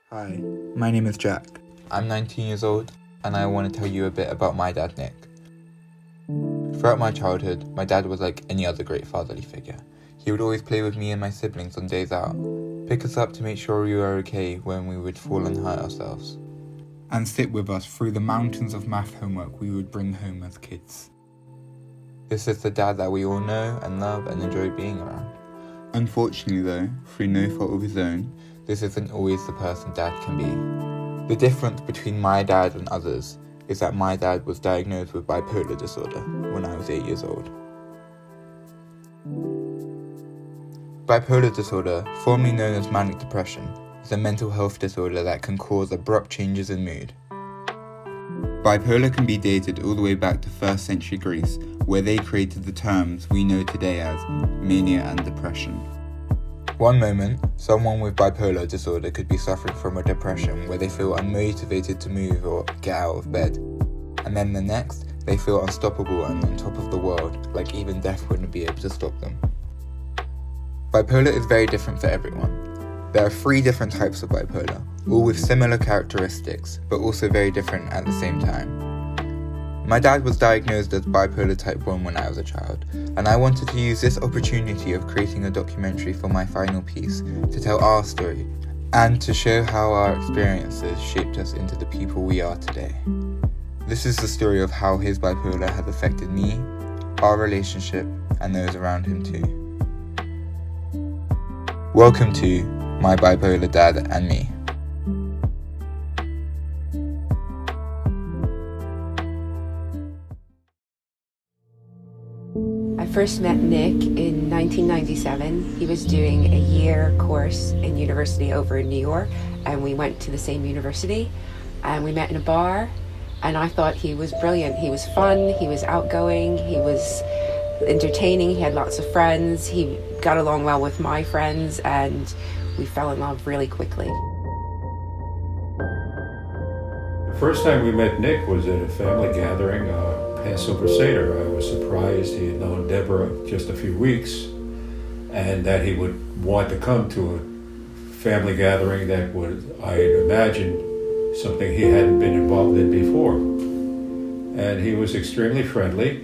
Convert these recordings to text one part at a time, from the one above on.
Hi, my name is Jack. I'm 19 years old, and I want to tell you a bit about my dad, Nick. Throughout my childhood, my dad was like any other great fatherly figure. He would always play with me and my siblings on days out, pick us up to make sure we were okay when we would fall and hurt ourselves, And sit with us through the mountains of math homework we would bring home as kids. This is the dad that we all know and love and enjoy being around. Unfortunately though, through no fault of his own, This isn't always the person dad can be. The difference between my dad and others is that my dad was diagnosed with bipolar disorder when I was 8 years old. Bipolar disorder, formerly known as manic depression, is a mental health disorder that can cause abrupt changes in mood. bipolar can be dated all the way back to 1st century Greece, where they created the terms we know today as mania and depression. One moment, someone with bipolar disorder could be suffering from a depression where they feel unmotivated to move or get out of bed. And then the next, they feel unstoppable and on top of the world, like even death wouldn't be able to stop them. Bipolar is very different for everyone. There are 3 different types of bipolar, all with similar characteristics, but also very different at the same time. My dad was diagnosed as bipolar type 1 when I was a child, and I wanted to use this opportunity of creating a documentary for my final piece to tell our story, and to show how our experiences shaped us into the people we are today. This is the story of how his bipolar has affected me, our relationship, and those around him too. Welcome to My Bipolar Dad and Me. I first met Nick in 1997. He was doing a year course in university over in New York, and we went to the same university, and we met in a bar, and I thought he was brilliant. He was fun, he was outgoing, he was entertaining, he had lots of friends, he got along well with my friends, and we fell in love really quickly. The first time we met Nick was at a family gathering, Passover Seder. I was surprised he had known Deborah just a few weeks, and that he would want to come to a family gathering that would, I had imagined, something he hadn't been involved in before. And he was extremely friendly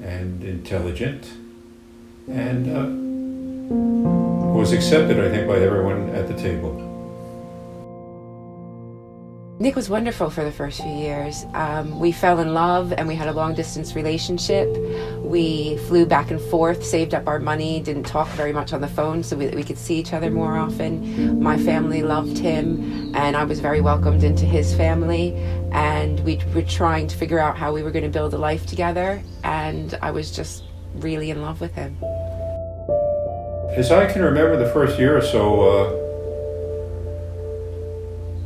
and intelligent, and was accepted, I think, by everyone at the table. Nick was wonderful for the first few years. We fell in love and we had a long distance relationship. We flew back and forth, saved up our money, didn't talk very much on the phone so we could see each other more often. My family loved him and I was very welcomed into his family, and we were trying to figure out how we were going to build a life together, and I was just really in love with him. As I can remember, the first year or so,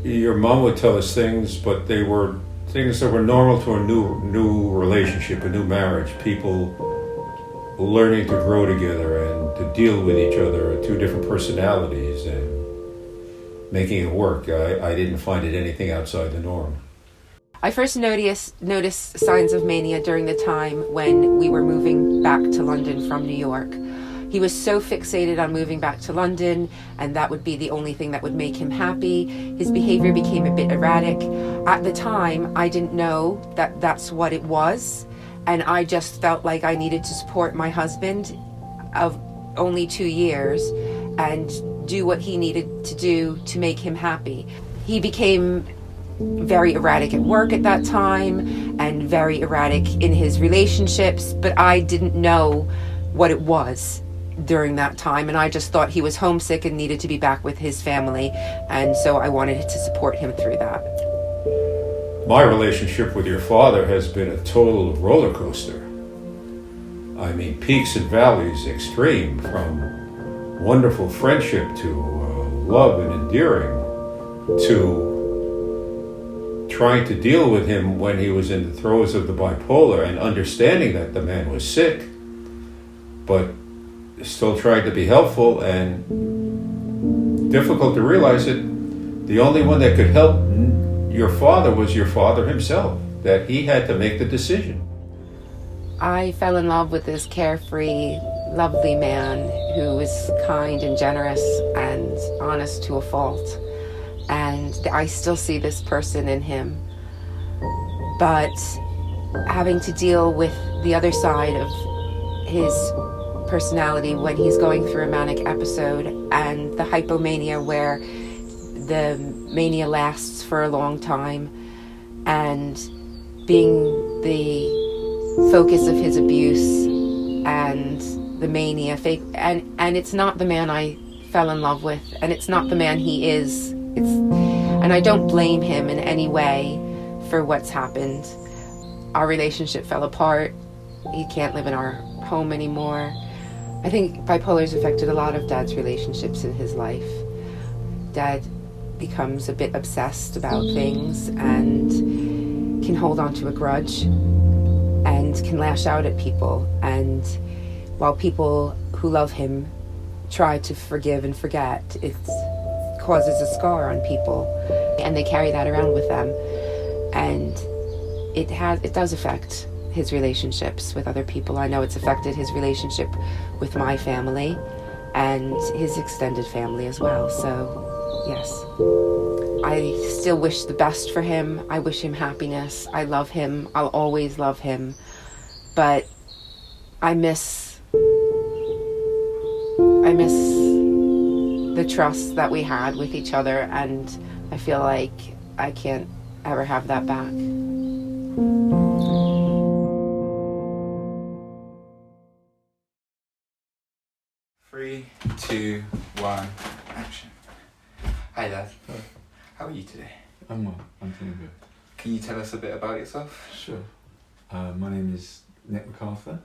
your mom would tell us things, but they were things that were normal to a new relationship, a new marriage. People learning to grow together and to deal with each other, 2 different personalities, and making it work. I didn't find it anything outside the norm. I first noticed signs of mania during the time when we were moving back to London from New York. He was so fixated on moving back to London, and that would be the only thing that would make him happy. His behavior became a bit erratic. At the time, I didn't know that that's what it was, and I just felt like I needed to support my husband of only 2 years and do what he needed to do to make him happy. He became very erratic at work at that time and very erratic in his relationships, but I didn't know what it was during that time, and I just thought he was homesick and needed to be back with his family, and so I wanted to support him through that. My relationship with your father has been a total roller coaster. I mean, peaks and valleys extreme, from wonderful friendship to love and endearing, to trying to deal with him when he was in the throes of the bipolar and understanding that the man was sick, but still trying to be helpful, and difficult to realize that the only one that could help your father was your father himself, that he had to make the decision. I fell in love with this carefree, lovely man who was kind and generous and honest to a fault. and I still see this person in him. But having to deal with the other side of his personality when he's going through a manic episode, and the hypomania where the mania lasts for a long time, and being the focus of his abuse and the mania fake, and it's not the man I fell in love with, and it's not the man he is. And I don't blame him in any way for what's happened. Our relationship fell apart. He can't live in our home anymore. I think bipolar's affected a lot of Dad's relationships in his life. Dad becomes a bit obsessed about things and can hold on to a grudge and can lash out at people. And while people who love him try to forgive and forget, it causes a scar on people, and they carry that around with them. And it does affect his relationships with other people. I know it's affected his relationship with my family and his extended family as well. So, yes. I still wish the best for him. I wish him happiness. I love him. I'll always love him. But I miss the trust that we had with each other, and I feel like I can't ever have that back. 3, 2, 1, action. Hi Dad. Hi. How are you today? I'm well. I'm doing good. Can you tell us a bit about yourself? Sure. My name is Nick Macarthur.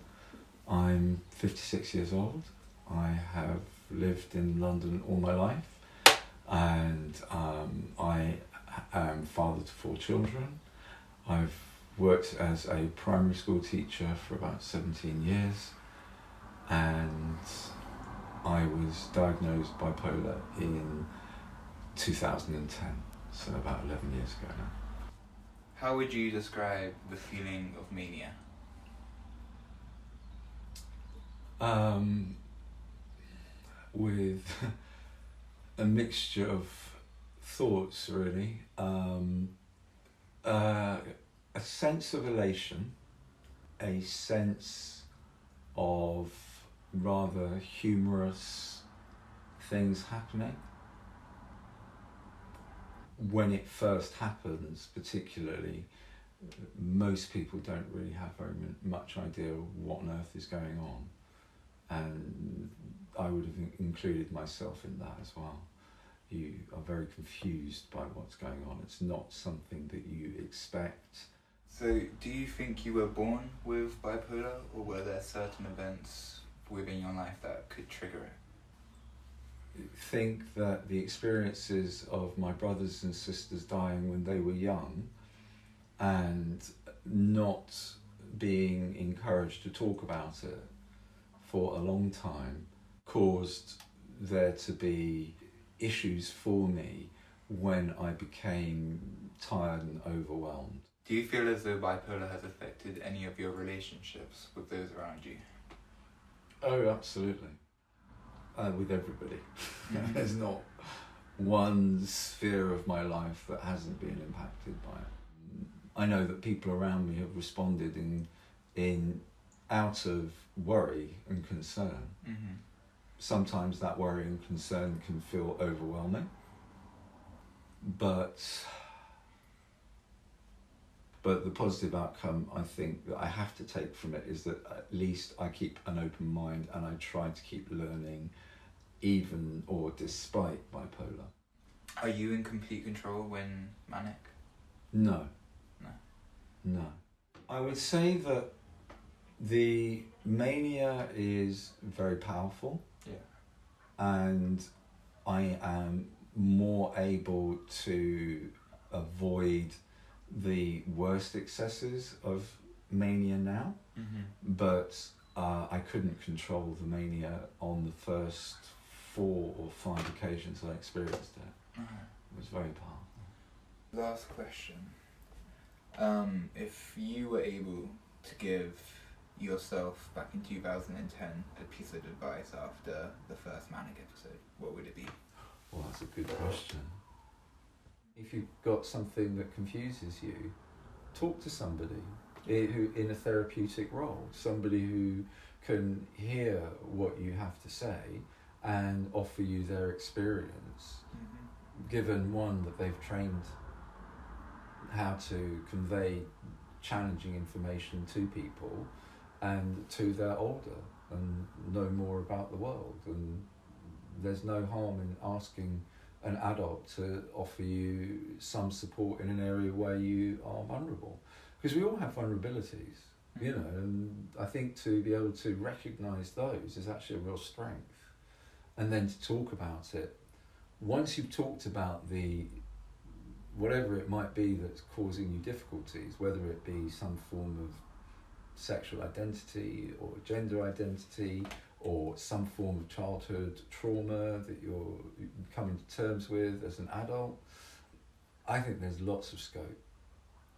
I'm 56 years old. I have lived in London all my life, and I am father to 4 children. I've worked as a primary school teacher for about 17 years, and I was diagnosed bipolar in 2010, so about 11 years ago now. How would you describe the feeling of mania? With a mixture of thoughts, really. A sense of elation, a sense of rather humorous things happening. When it first happens, particularly, most people don't really have very much idea what on earth is going on. And I would have included myself in that as well. You are very confused by what's going on. It's not something that you expect. So, do you think you were born with bipolar, or were there certain events within your life that could trigger it? I think that the experiences of my brothers and sisters dying when they were young and not being encouraged to talk about it for a long time caused there to be issues for me when I became tired and overwhelmed. Do you feel as though bipolar has affected any of your relationships with those around you? Oh, absolutely. With everybody. There's not one sphere of my life that hasn't been impacted by it. I know that people around me have responded in out of worry and concern. Mm-hmm. Sometimes that worry and concern can feel overwhelming, but the positive outcome I think that I have to take from it is that at least I keep an open mind and I try to keep learning even or despite bipolar. Are you in complete control when manic? No. No. No. I would say that the mania is very powerful. Yeah. And I am more able to avoid the worst excesses of mania now, but I couldn't control the mania on the first 4 or 5 occasions I experienced it. It was very powerful. Last question. If you were able to give yourself back in 2010 a piece of advice after the first manic episode, what would it be? Well, that's a good question. If you've got something that confuses you, talk to somebody who in a therapeutic role, somebody who can hear what you have to say and offer you their experience, given one that they've trained how to convey challenging information to people, and two, they're older and know more about the world, and there's no harm in asking an adult to offer you some support in an area where you are vulnerable, because we all have vulnerabilities, you know, and I think to be able to recognise those is actually a real strength, and then to talk about it. Once you've talked about the whatever it might be that's causing you difficulties, whether it be some form of sexual identity or gender identity or some form of childhood trauma that you're coming to terms with as an adult, I think there's lots of scope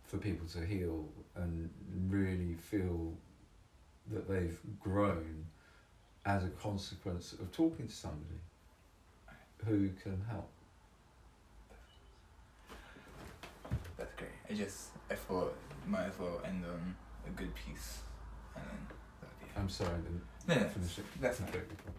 for people to heal and really feel that they've grown as a consequence of talking to somebody who can help. That's great. I thought might as well end on a good piece, and then that'd be. I'm sorry, I didn't No, finish it. that's fine. completely properly.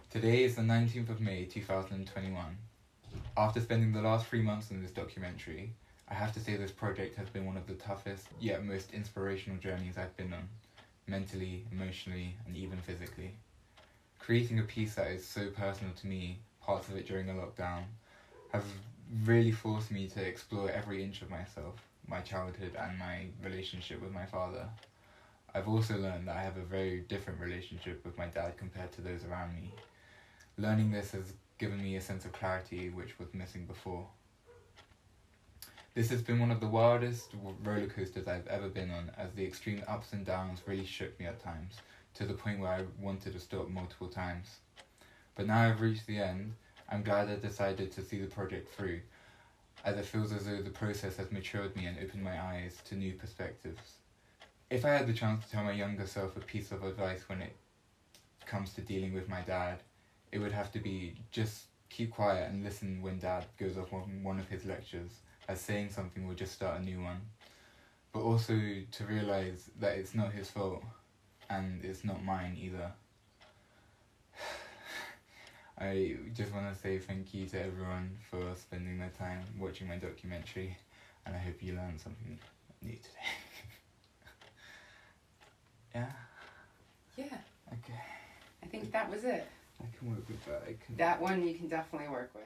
Today is the 19th of May 2021. After spending the last 3 months on this documentary, I have to say this project has been one of the toughest yet most inspirational journeys I've been on, mentally, emotionally, and even physically. Creating a piece that is so personal to me, parts of it during a lockdown, have really forced me to explore every inch of myself, my childhood and my relationship with my father. I've also learned that I have a very different relationship with my dad compared to those around me. Learning this has given me a sense of clarity which was missing before. This has been one of the wildest roller coasters I've ever been on, as the extreme ups and downs really shook me at times, to the point where I wanted to stop multiple times. But now I've reached the end, I'm glad I decided to see the project through, as it feels as though the process has matured me and opened my eyes to new perspectives. If I had the chance to tell my younger self a piece of advice when it comes to dealing with my dad, it would have to be just keep quiet and listen when Dad goes off on one of his lectures, as saying something will just start a new one. But also to realise that it's not his fault, and it's not mine either. I just want to say thank you to everyone for spending their time watching my documentary, and I hope you learned something new today. Yeah? Yeah, Okay. I think that was it. I can work with that. That one you can definitely work with.